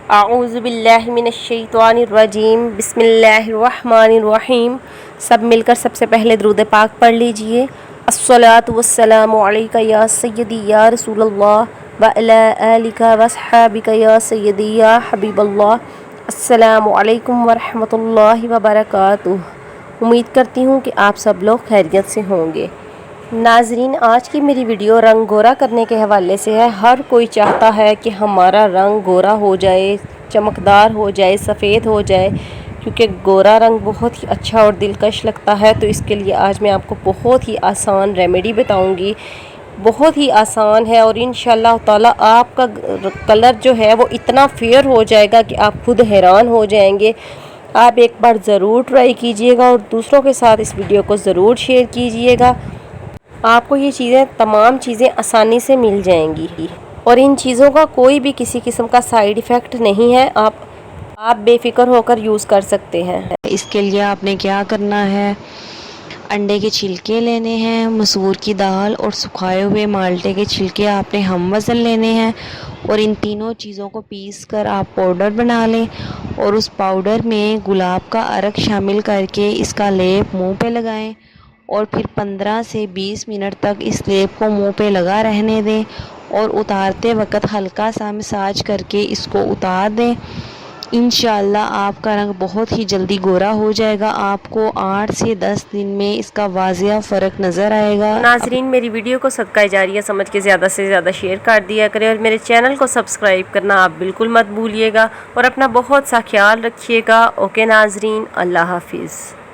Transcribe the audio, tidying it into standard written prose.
आऊज़ु बिल्लाहि मिनश्शैतानिर्रजीम बिस्मिल्लाहिर्रहमानिर्रहीम। सब मिलकर सबसे पहले दुरूद पाक पढ़ लीजिए। अस्सलातु वस्सलामु अलैका या सय्यदी या रसूलल्लाह व अला आलिका व अस्हाबिका या सय्यदी या हबीबल्लाह। अस्सलामु अलैकुम व रहमतुल्लाहि व बरकातुहू। उम्मीद करती हूँ कि आप सब लोग खैरियत से होंगे। नाजरीन, आज की मेरी वीडियो रंग गोरा करने के हवाले से है। हर कोई चाहता है कि हमारा रंग गोरा हो जाए, चमकदार हो जाए, सफ़ेद हो जाए, क्योंकि गोरा रंग बहुत ही अच्छा और दिलकश लगता है। तो इसके लिए आज मैं आपको बहुत ही आसान रेमेडी बताऊंगी। बहुत ही आसान है और इंशाअल्लाह ताला आपका कलर जो है वो इतना फेयर हो जाएगा कि आप खुद हैरान हो जाएंगे। आप एक बार ज़रूर ट्राई कीजिएगा और दूसरों के साथ इस वीडियो को ज़रूर शेयर कीजिएगा। आपको ये तमाम चीज़ें आसानी से मिल जाएंगी और इन चीज़ों का कोई भी किसी किस्म का साइड इफ़ेक्ट नहीं है। आप बेफिक्र होकर यूज़ कर सकते हैं। इसके लिए आपने क्या करना है, अंडे के छिलके लेने हैं, मसूर की दाल और सुखाए हुए माल्टे के छिलके आपने हम वज़न लेने हैं और इन तीनों चीज़ों को पीस कर आप पाउडर बना लें और उस पाउडर में गुलाब का अर्क शामिल करके इसका लेप मुंह पे लगाएं और फिर 15 से 20 मिनट तक इस लेप को मुंह पे लगा रहने दें और उतारते वक्त हल्का सा मसाज करके इसको उतार दें। इंशाअल्लाह आपका रंग बहुत ही जल्दी गोरा हो जाएगा। आपको 8 से 10 दिन में इसका वाज़िया फ़र्क नज़र आएगा। नाजरीन, मेरी वीडियो को सदका जारिया समझ के ज़्यादा से ज़्यादा शेयर कर दिया करें और मेरे चैनल को सब्सक्राइब करना आप बिल्कुल मत भूलिएगा और अपना बहुत सा ख्याल रखिएगा। ओके नाजरीन, अल्लाह हाफिज़।